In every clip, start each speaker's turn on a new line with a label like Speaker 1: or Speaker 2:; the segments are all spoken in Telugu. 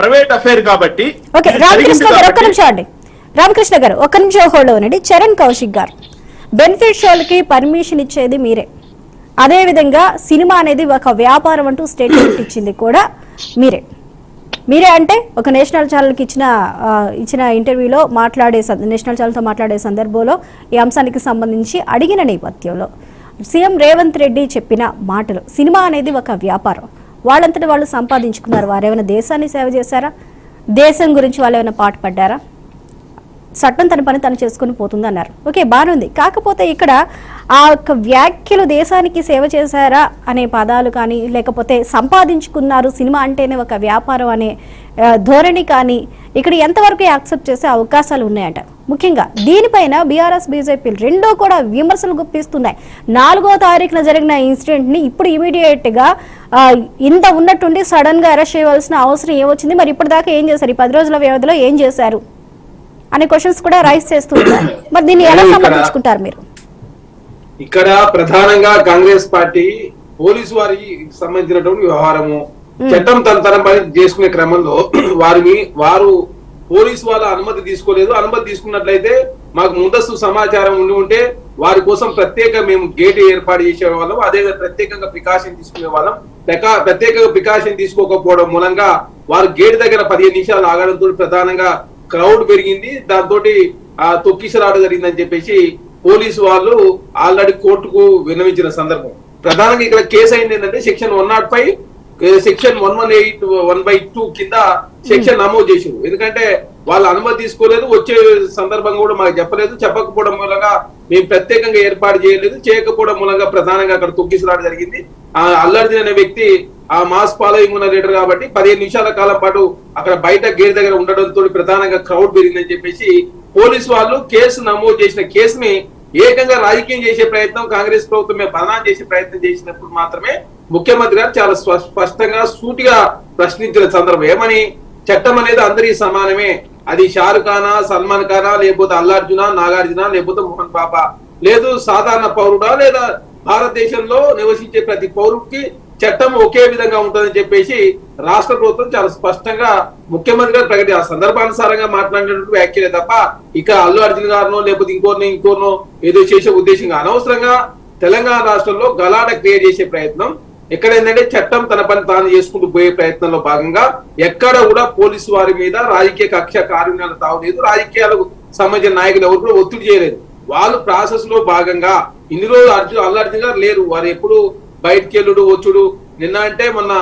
Speaker 1: ప్రైవేట్ అఫేర్ కాబట్టి.
Speaker 2: ఓకే, రామకృష్ణ గారు ఒక్క నిమిషం అండి. రామకృష్ణ గారు ఒక్క నిమిషం హోల్డ్ అవ్వండి. చరణ్ కౌశిక్ గారు, బెనిఫిట్ షోలకి పర్మిషన్ ఇచ్చేది మీరే, అదే విధంగా సినిమా అనేది ఒక వ్యాపారం అంటూ స్టేట్మెంట్ ఇచ్చింది కూడా మీరే. మీరే అంటే ఒక నేషనల్ ఛానల్కి ఇచ్చిన ఇంటర్వ్యూలో నేషనల్ ఛానల్తో మాట్లాడే సందర్భంలో ఈ అంశానికి సంబంధించి అడిగిన నేపథ్యంలో సీఎం రేవంత్ రెడ్డి చెప్పిన మాటలు, సినిమా అనేది ఒక వ్యాపారం, వాళ్ళంతటి వాళ్ళు సంపాదించుకున్నారు, వారు ఏమైనా దేశాన్ని సేవ చేశారా, దేశం గురించి వాళ్ళు ఏమైనా పాటు పడ్డారా, చట్టం తన పని తను చేసుకుని పోతుంది అన్నారు. ఓకే, బాగుంది. కాకపోతే ఇక్కడ ఆ యొక్క వ్యాఖ్యలు దేశానికి సేవ చేశారా అనే పదాలు కానీ, లేకపోతే సంపాదించుకున్నారు, సినిమా అంటేనే ఒక వ్యాపారం అనే ధోరణి కానీ ఇక్కడ ఎంతవరకు యాక్సెప్ట్ చేసే అవకాశాలు ఉన్నాయంట. ముఖ్యంగా దీనిపైన బీఆర్ఎస్ బీజేపీ రెండూ కూడా విమర్శలు గుప్పిస్తున్నాయి. 4వ తారీఖున జరిగిన ఇన్సిడెంట్ ని ఇప్పుడు ఇమీడియట్ గా ఇంత ఉన్నట్టుండి సడన్ గా అరెస్ట్ చేయవలసిన అవసరం ఏమొచ్చింది, మరి ఇప్పటిదాకా ఏం చేశారు, ఈ 10 రోజుల వ్యవధిలో ఏం చేశారు అనే క్వశ్చన్స్ కూడా రైజ్ చేస్తున్నారు. మరి దీన్ని ఎలా సమర్థించుకుంటారు మీరు?
Speaker 3: ఇక్కడ ప్రధానంగా కాంగ్రెస్ పార్టీ పోలీసు వారికి సంబంధించినటువంటి వ్యవహారము, చట్టం తన పని చేసుకునే క్రమంలో వారు పోలీసు వాళ్ళ అనుమతి తీసుకోలేదు. అనుమతి తీసుకున్నట్లయితే మాకు ముందస్తు సమాచారం ఉంటే వారి కోసం మేము గేట్ ఏర్పాటు చేసే వాళ్ళం, అదే ప్రత్యేకంగా ప్రికాషన్ తీసుకునే వాళ్ళం. ప్రత్యేకంగా ప్రికాషన్ తీసుకోకపోవడం మూలంగా వారు గేట్ దగ్గర 15 నిమిషాలు ఆగడంతో ప్రధానంగా క్రౌడ్ పెరిగింది. దాంతో తొక్కిసలాట జరిగిందని చెప్పేసి పోలీసు వాళ్ళు ఆల్రెడీ కోర్టుకు విన్నవించిన సందర్భం. ప్రధానంగా ఇక్కడ కేసు అయింది ఏంటంటే సెక్షన్ 105, సెక్షన్ 118, 1/2 కింద సెక్షన్ నమోదు చేసారు. ఎందుకంటే వాళ్ళు అనుమతి తీసుకోలేదు, వచ్చే సందర్భం కూడా మాకు చెప్పలేదు, చెప్పకపోవడం మూలంగా మేము ప్రత్యేకంగా ఏర్పాటు చేయకపోవడం మూలంగా ప్రధానంగా అక్కడ తొక్కిసలాట జరిగింది. అల్లర్జున్ అనే వ్యక్తి ఆ మాస్ ఫాలోయింగ్ ఉన్న లీడర్ కాబట్టి 15 నిమిషాల కాలం పాటు అక్కడ బయట గేట్ దగ్గర ఉండడంతో ప్రధానంగా క్రౌడ్ పెరిగిందని చెప్పేసి పోలీసు వాళ్ళు కేసు నమోదు చేసిన కేసుని ఏకంగా రాజకీయం చేసే ప్రయత్నం కాంగ్రెస్ ప్రభుత్వమే బదనాం చేసే ప్రయత్నం చేసినప్పుడు మాత్రమే ముఖ్యమంత్రి గారు చాలా స్పష్టంగా సూటిగా ప్రశ్నించిన సందర్భం ఏమని, చట్టం అనేది అందరికీ సమానమే, అది షారుఖ్ ఖానా, సల్మాన్ ఖానా, లేకపోతే అల్లార్జున, నాగార్జున, లేకపోతే మోహన్ బాబా, లేదు సాధారణ పౌరుడా, లేదా భారతదేశంలో నివసించే ప్రతి పౌరుడికి చట్టం ఒకే విధంగా ఉంటుందని చెప్పేసి రాష్ట్ర ప్రభుత్వం చాలా స్పష్టంగా ముఖ్యమంత్రి గారు ఆ సందర్భానుసారంగా మాట్లాడినటువంటి వ్యాఖ్యలే తప్ప ఇక అల్లు అర్జున్ గారినో లేకపోతే ఇంకోరినో ఏదో చేసే ఉద్దేశంగా అనవసరంగా తెలంగాణ రాష్ట్రంలో గలాట క్రియేట్ చేసే ప్రయత్నం. ఎక్కడ ఏంటంటే చట్టం తన పని తాను చేసుకుంటూ పోయే ప్రయత్నంలో భాగంగా ఎక్కడ కూడా పోలీసు వారి మీద రాజకీయ కక్ష కారుణ్యాలు తావలేదు, రాజకీయాలకు సంబంధించిన నాయకులు ఎవరు కూడా ఒత్తిడి చేయలేదు. వాళ్ళు ప్రాసెస్ లో భాగంగా ఇన్ని రోజులు అల్లు అర్జున్ గారు లేరు, వారు ఎప్పుడు బయటకి వెళ్ళుడు వచ్చుడు. నిన్న అంటే మొన్న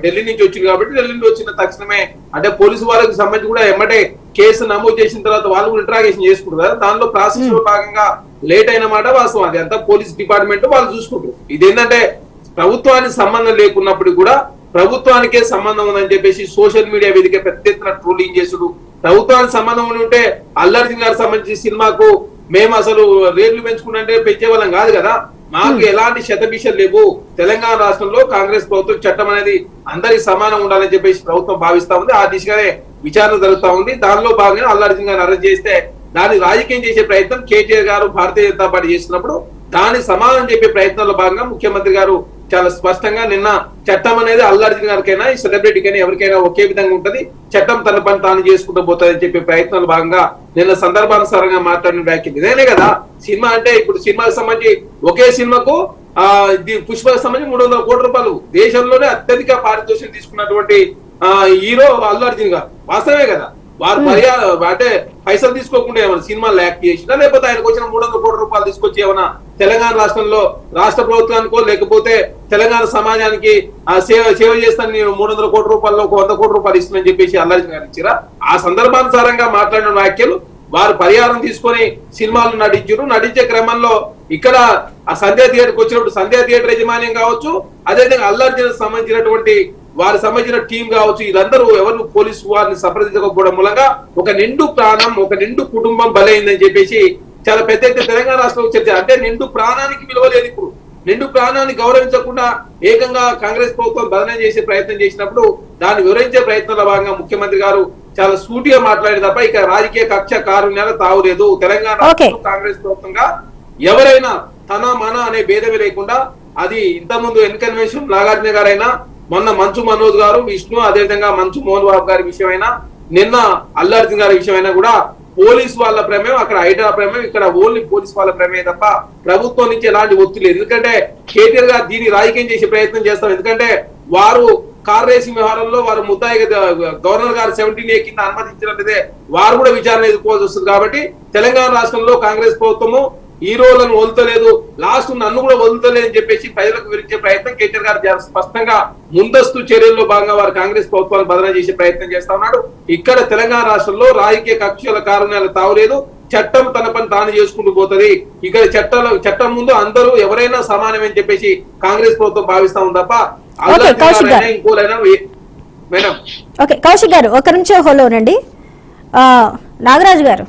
Speaker 3: ఢిల్లీ నుంచి వచ్చింది కాబట్టి ఢిల్లీ నుంచి వచ్చిన తక్షణమే అంటే పోలీసు వాళ్ళకి సంబంధించి కూడా ఎమ్మటే కేసు నమోదు చేసిన తర్వాత వాళ్ళు కూడా ఇంట్రాగేషన్ చేసుకుంటారు కదా, దానిలో ప్రాసెస్ లో భాగంగా లేట్ అయిన మాట వాస్తవం. అది అంతా పోలీస్ డిపార్ట్మెంట్ వాళ్ళు చూసుకుంటారు. ఇదేంటంటే ప్రభుత్వానికి సంబంధం లేకున్నప్పుడు కూడా ప్రభుత్వానికే సంబంధం ఉందని చెప్పేసి సోషల్ మీడియా వేదిక పెద్ద ఎత్తున ట్రోలింగ్ చేసుడు. ప్రభుత్వానికి సంబంధం ఉంటే అల్లు అర్జున్ గారికి సంబంధించి సినిమాకు మేము అసలు రేట్లు పెంచుకుంటే పెంచే వాళ్ళం కాదు కదా, మాకు ఎలాంటి శతభిషలు లేవు. తెలంగాణ రాష్ట్రంలో కాంగ్రెస్ ప్రభుత్వం చట్టం అనేది అందరికి సమానం ఉండాలని చెప్పేసి ప్రభుత్వం భావిస్తా ఉంది. ఆ దిశగానే విచారణ జరుగుతా ఉంది. దానిలో భాగంగా అల్లు అర్జున్ గారిని అరెస్ట్ చేస్తే దాన్ని రాజకీయం చేసే ప్రయత్నం కేటీఆర్ గారు భారతీయ జనతా పార్టీ చేస్తున్నప్పుడు దానికి సమాధానం చెప్పే ప్రయత్నంలో భాగంగా ముఖ్యమంత్రి గారు చాలా స్పష్టంగా నిన్న చట్టం అనేది అల్లు అర్జున్ గారికైనా ఈ సెలబ్రిటీకైనా ఎవరికైనా ఒకే విధంగా ఉంటది, చట్టం తన పని తాను చేసుకుంటూ పోతుందని చెప్పే ప్రయత్నంలో భాగంగా నిన్న సందర్భానుసారంగా మాట్లాడిన వ్యాఖ్యలు ఇదేనే కదా. సినిమా అంటే ఇప్పుడు సినిమాకి సంబంధించి ఒకే సినిమాకు పుష్పకు సంబంధించి 300 కోట్ల రూపాయలు దేశంలోనే అత్యధిక పారితోషికం తీసుకున్నటువంటి హీరో అల్లు అర్జున్ గారు. వాస్తవమే కదా, వారు అంటే పైసలు తీసుకోకుండా ఏమైనా సినిమాలు యాక్ట్ చేసినా లేకపోతే ఆయనకు వచ్చిన 300 కోట్ల రూపాయలు తీసుకొచ్చి ఏమైనా తెలంగాణ రాష్ట్రంలో రాష్ట్ర ప్రభుత్వానికో లేకపోతే తెలంగాణ సమాజానికి సేవ చేస్తాను నేను 300 కోట్ల రూపాయల్లో 100 కోట్ల రూపాయలు ఇస్తుందని చెప్పేసి అల్లు అర్జున్ గారు ఇచ్చిరా? ఆ సందర్భానుసారంగా మాట్లాడిన వ్యాఖ్యలు వారు పరిహారం తీసుకొని సినిమాలు నటించే క్రమంలో ఇక్కడ ఆ సంధ్యా థియేటర్కి వచ్చినప్పుడు సంధ్యా థియేటర్ యజమాన్యం కావచ్చు, అదేవిధంగా అల్లు అర్జున్ సంబంధించినటువంటి వారికి సంబంధించిన టీం కావచ్చు, వీళ్ళందరూ ఎవరు పోలీసు వారిని సంప్రదించకపోవడం మూలంగా ఒక నిండు ప్రాణం, ఒక నిండు కుటుంబం బలైందని చెప్పేసి చాలా పెద్ద ఎత్తున తెలంగాణ రాష్ట్రంలో చర్చ. అంటే నిండు ప్రాణానికి విలువలేదు. ఇప్పుడు నిండు ప్రాణాన్ని గౌరవించకుండా ఏకంగా కాంగ్రెస్ ప్రభుత్వం బదనం చేసే ప్రయత్నం చేసినప్పుడు దాన్ని వివరించే ప్రయత్నంలో భాగంగా ముఖ్యమంత్రి గారు చాలా సూటిగా మాట్లాడే తప్ప ఇక రాజకీయ కక్ష కారుణ్యాలు తావులేదు. తెలంగాణ కాంగ్రెస్ ప్రభుత్వంగా ఎవరైనా తన మన అనే భేదమే లేకుండా అది ఇంతకుముందు ఎన్కన్వెన్షన్ నాగార్జున గారైనా మొన్న మంచు మనోజ్ గారు, విష్ణు, అదేవిధంగా మంచు మోహన్ బాబు గారి విషయమైనా, నిన్న అల్లు అర్జున్ గారి విషయమైనా కూడా పోలీస్ వాళ్ళ ప్రమేయం, అక్కడ హైడ్రా ప్రమేయం, ఇక్కడ ఓన్లీ పోలీస్ వాళ్ళ ప్రమేయం తప్ప ప్రభుత్వం నుంచి ఎలాంటి ఒత్తిడి లేదు. ఎందుకంటే కేటీఆర్ గారు దీన్ని రాజకీయం చేసే ప్రయత్నం చేస్తాం. ఎందుకంటే వారు కార్ రేసింగ్ వ్యవహారంలో వారు ముద్దాయిగా గవర్నర్ గారు 17A కింద అనుమతించినట్లయితే వారు కూడా విచారణ ఎదుర్కోవాల్సి వస్తుంది. కాబట్టి తెలంగాణ రాష్ట్రంలో కాంగ్రెస్ ప్రభుత్వము హీరోలను వదులుతలేదు, లాస్ట్ నన్ను కూడా వదులుతలేదు అని చెప్పేసి ప్రజలకు వివరించే ప్రయత్నం కేటీఆర్ గారు స్పష్టంగా ముందస్తు చర్యల్లో భాగంగా వారు కాంగ్రెస్ ప్రభుత్వాన్ని బదనా చేసే ప్రయత్నం చేస్తా ఉన్నాడు. ఇక్కడ తెలంగాణ రాష్ట్రంలో రాజకీయ కక్షల కారణాలు తావులేదు, చట్టం తన పని తాను చేసుకుంటూ పోతుంది. ఇక్కడ చట్టం ముందు అందరూ ఎవరైనా సమానమని చెప్పేసి కాంగ్రెస్ ప్రభుత్వం భావిస్తా ఉంది తప్ప ఇంకోలైనా మేడం.
Speaker 2: ఓకే కౌశిక్ గారు ఒక నిమిషం హోల్డ్ ఉండండి. నాగరాజు గారు,